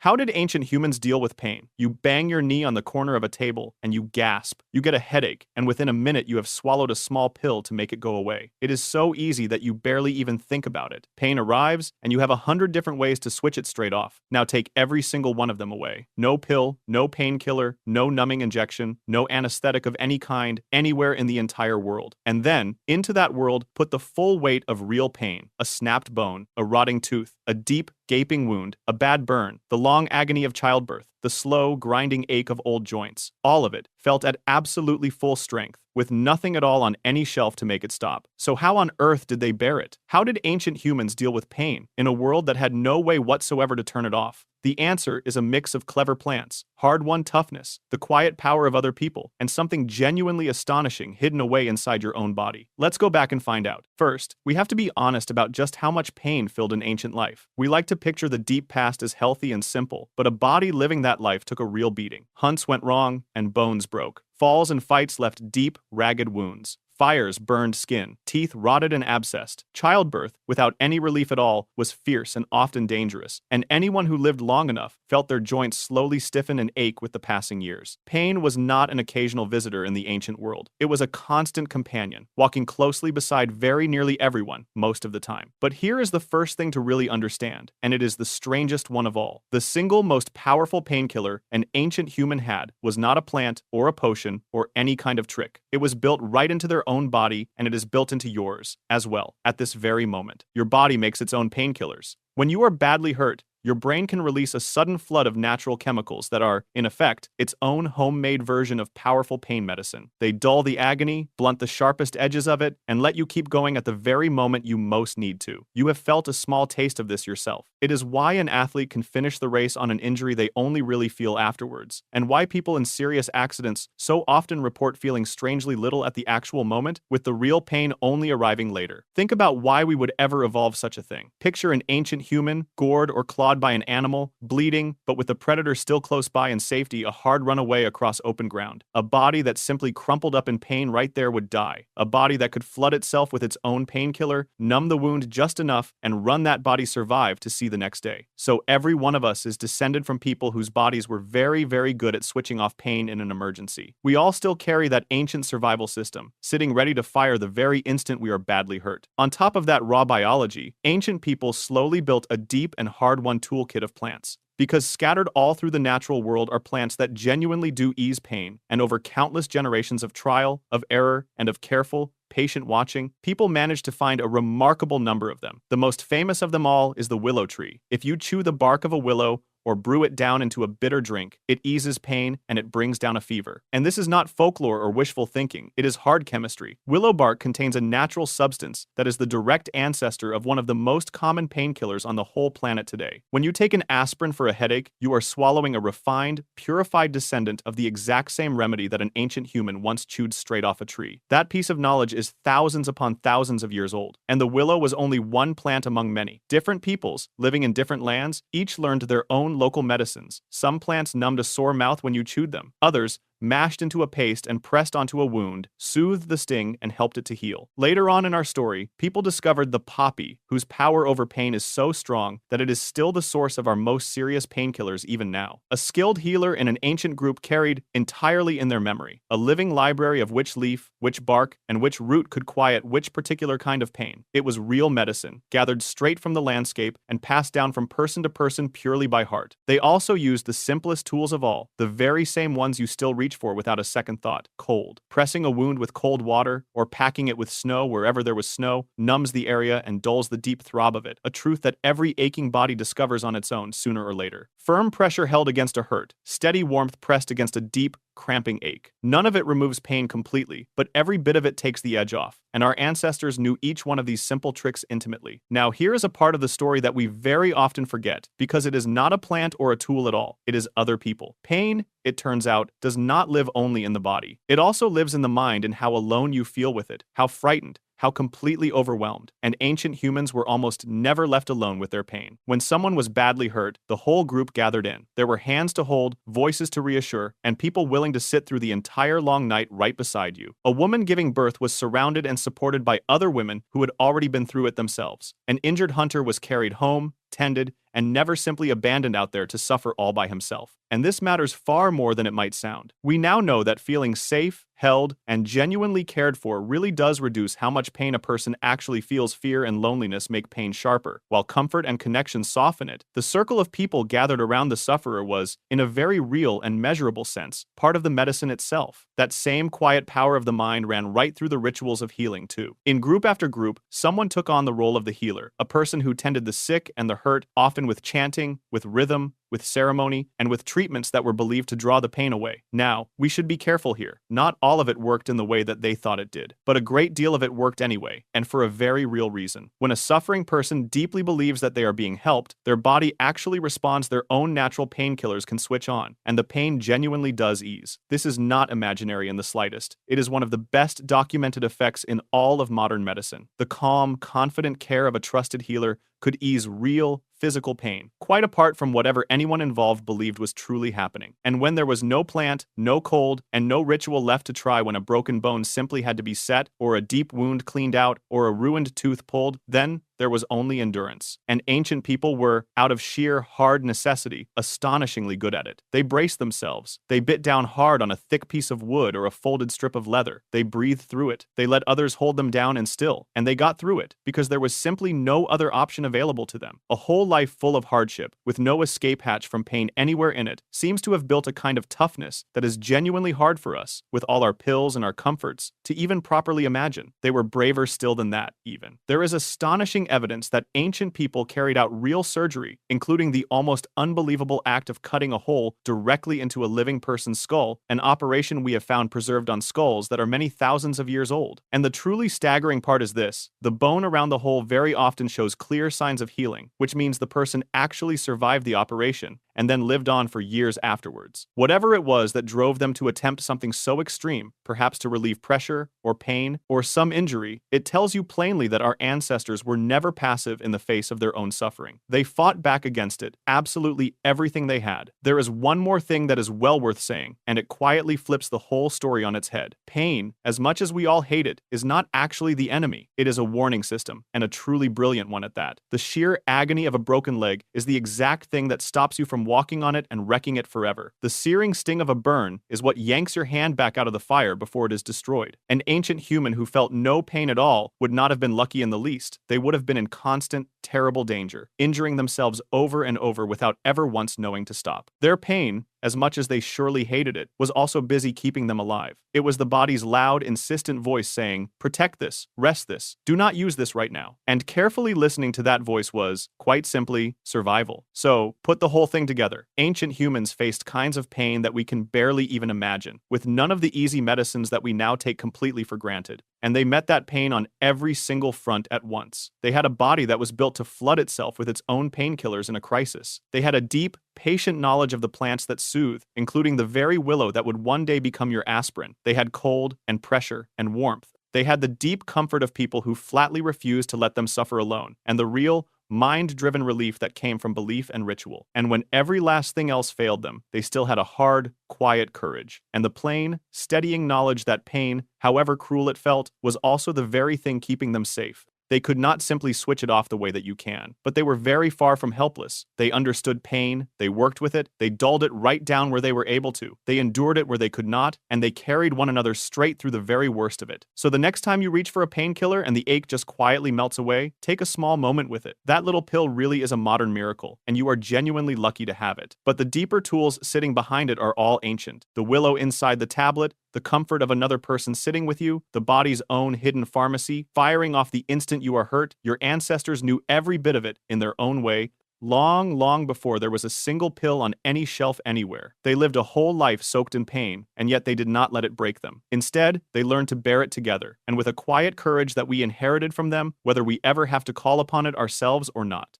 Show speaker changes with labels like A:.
A: How did ancient humans deal with pain? You bang your knee on the corner of a table and you gasp. You get a headache, and within a minute you have swallowed a small pill to make it go away. It is so easy that you barely even think about it. Pain arrives, and you have 100 different ways to switch it straight off. Now take every single one of them away. No pill, no painkiller, no numbing injection, no anesthetic of any kind, anywhere in the entire world. And then, into that world, put the full weight of real pain: a snapped bone, a rotting tooth, a deep, gaping wound, a bad burn, the long agony of childbirth, the slow, grinding ache of old joints. All of it, felt at absolutely full strength, with nothing at all on any shelf to make it stop. So how on earth did they bear it? How did ancient humans deal with pain in a world that had no way whatsoever to turn it off? The answer is a mix of clever plants, hard-won toughness, the quiet power of other people, and something genuinely astonishing hidden away inside your own body. Let's go back and find out. First, we have to be honest about just how much pain filled an ancient life. We like to picture the deep past as healthy and simple, but a body living that life took a real beating. Hunts went wrong, and bones broke. Falls and fights left deep, ragged wounds. Fires burned skin, teeth rotted and abscessed. Childbirth, without any relief at all, was fierce and often dangerous, and anyone who lived long enough felt their joints slowly stiffen and ache with the passing years. Pain was not an occasional visitor in the ancient world. It was a constant companion, walking closely beside very nearly everyone, most of the time. But here is the first thing to really understand, and it is the strangest one of all. The single most powerful painkiller an ancient human had was not a plant or a potion or any kind of trick. It was built right into their own body, and it is built into yours as well at this very moment. Your body makes its own painkillers. When you are badly hurt, your brain can release a sudden flood of natural chemicals that are, in effect, its own homemade version of powerful pain medicine. They dull the agony, blunt the sharpest edges of it, and let you keep going at the very moment you most need to. You have felt a small taste of this yourself. It is why an athlete can finish the race on an injury they only really feel afterwards, and why people in serious accidents so often report feeling strangely little at the actual moment, with the real pain only arriving later. Think about why we would ever evolve such a thing. Picture an ancient human, gored or clawed by an animal, bleeding, but with the predator still close by in safety, a hard run away across open ground. A body that simply crumpled up in pain right there would die. A body that could flood itself with its own painkiller, numb the wound just enough, and run that body survive to see the next day. So every one of us is descended from people whose bodies were very, very good at switching off pain in an emergency. We all still carry that ancient survival system, sitting ready to fire the very instant we are badly hurt. On top of that raw biology, ancient people slowly built a deep and hard-won toolkit of plants. Because scattered all through the natural world are plants that genuinely do ease pain, and over countless generations of trial, of error, and of careful, patient watching, people managed to find a remarkable number of them. The most famous of them all is the willow tree. If you chew the bark of a willow, or brew it down into a bitter drink, it eases pain and it brings down a fever. And this is not folklore or wishful thinking, it is hard chemistry. Willow bark contains a natural substance that is the direct ancestor of one of the most common painkillers on the whole planet today. When you take an aspirin for a headache, you are swallowing a refined, purified descendant of the exact same remedy that an ancient human once chewed straight off a tree. That piece of knowledge is thousands upon thousands of years old, and the willow was only one plant among many. Different peoples, living in different lands, each learned their own local medicines. Some plants numbed a sore mouth when you chewed them. Others, mashed into a paste and pressed onto a wound, soothed the sting and helped it to heal. Later on in our story, people discovered the poppy, whose power over pain is so strong that it is still the source of our most serious painkillers even now. A skilled healer in an ancient group carried, entirely in their memory, a living library of which leaf, which bark, and which root could quiet which particular kind of pain. It was real medicine, gathered straight from the landscape and passed down from person to person purely by heart. They also used the simplest tools of all, the very same ones you still reach for without a second thought: cold. Pressing a wound with cold water, or packing it with snow wherever there was snow, numbs the area and dulls the deep throb of it, a truth that every aching body discovers on its own sooner or later. Firm pressure held against a hurt, steady warmth pressed against a deep, cramping ache. None of it removes pain completely, but every bit of it takes the edge off, and our ancestors knew each one of these simple tricks intimately. Now here is a part of the story that we very often forget, because it is not a plant or a tool at all, it is other people. Pain, it turns out, does not live only in the body. It also lives in the mind and how alone you feel with it, how frightened, how completely overwhelmed, and ancient humans were almost never left alone with their pain. When someone was badly hurt, the whole group gathered in. There were hands to hold, voices to reassure, and people willing to sit through the entire long night right beside you. A woman giving birth was surrounded and supported by other women who had already been through it themselves. An injured hunter was carried home, tended, and never simply abandoned out there to suffer all by himself. And this matters far more than it might sound. We now know that feeling safe, held, and genuinely cared for really does reduce how much pain a person actually feels. Fear and loneliness make pain sharper, while comfort and connection soften it. The circle of people gathered around the sufferer was, in a very real and measurable sense, part of the medicine itself. That same quiet power of the mind ran right through the rituals of healing, too. In group after group, someone took on the role of the healer, a person who tended the sick and the hurt, often with chanting, with rhythm, with ceremony, and with treatments that were believed to draw the pain away. Now, we should be careful here. Not all of it worked in the way that they thought it did, but a great deal of it worked anyway, and for a very real reason. When a suffering person deeply believes that they are being helped, their body actually responds. Their own natural painkillers can switch on, and the pain genuinely does ease. This is not imaginary in the slightest. It is one of the best documented effects in all of modern medicine. The calm, confident care of a trusted healer could ease real, physical pain, quite apart from whatever anyone involved believed was truly happening. And when there was no plant, no cold, and no ritual left to try, when a broken bone simply had to be set, or a deep wound cleaned out, or a ruined tooth pulled, then there was only endurance. And ancient people were, out of sheer hard necessity, astonishingly good at it. They braced themselves. They bit down hard on a thick piece of wood or a folded strip of leather. They breathed through it. They let others hold them down and still. And they got through it, because there was simply no other option available to them. A whole life full of hardship, with no escape hatch from pain anywhere in it, seems to have built a kind of toughness that is genuinely hard for us, with all our pills and our comforts, to even properly imagine. They were braver still than that, even. There is astonishing evidence that ancient people carried out real surgery, including the almost unbelievable act of cutting a hole directly into a living person's skull, an operation we have found preserved on skulls that are many thousands of years old. And the truly staggering part is this: the bone around the hole very often shows clear signs of healing, which means the person actually survived the operation and then lived on for years afterwards. Whatever it was that drove them to attempt something so extreme, perhaps to relieve pressure, or pain, or some injury, it tells you plainly that our ancestors were never passive in the face of their own suffering. They fought back against it, absolutely everything they had. There is one more thing that is well worth saying, and it quietly flips the whole story on its head. Pain, as much as we all hate it, is not actually the enemy. It is a warning system, and a truly brilliant one at that. The sheer agony of a broken leg is the exact thing that stops you from walking on it and wrecking it forever. The searing sting of a burn is what yanks your hand back out of the fire before it is destroyed. An ancient human who felt no pain at all would not have been lucky in the least. They would have been in constant, terrible danger, injuring themselves over and over without ever once knowing to stop. Their pain, as much as they surely hated it, was also busy keeping them alive. It was the body's loud, insistent voice saying, "Protect this, rest this, do not use this right now." And carefully listening to that voice was, quite simply, survival. So, put the whole thing together. Ancient humans faced kinds of pain that we can barely even imagine, with none of the easy medicines that we now take completely for granted. And they met that pain on every single front at once. They had a body that was built to flood itself with its own painkillers in a crisis. They had a deep, patient knowledge of the plants that soothe, including the very willow that would one day become your aspirin. They had cold and pressure and warmth. They had the deep comfort of people who flatly refused to let them suffer alone, and the real, mind-driven relief that came from belief and ritual. And when every last thing else failed them, they still had a hard, quiet courage, and the plain, steadying knowledge that pain, however cruel it felt, was also the very thing keeping them safe. They could not simply switch it off the way that you can, but they were very far from helpless. They understood pain, they worked with it, they dulled it right down where they were able to, they endured it where they could not, and they carried one another straight through the very worst of it. So the next time you reach for a painkiller and the ache just quietly melts away, take a small moment with it. That little pill really is a modern miracle, and you are genuinely lucky to have it. But the deeper tools sitting behind it are all ancient. The willow inside the tablet, the comfort of another person sitting with you, the body's own hidden pharmacy, firing off the instant you are hurt. Your ancestors knew every bit of it in their own way, long, long before there was a single pill on any shelf anywhere. They lived a whole life soaked in pain, and yet they did not let it break them. Instead, they learned to bear it together, and with a quiet courage that we inherited from them, whether we ever have to call upon it ourselves or not.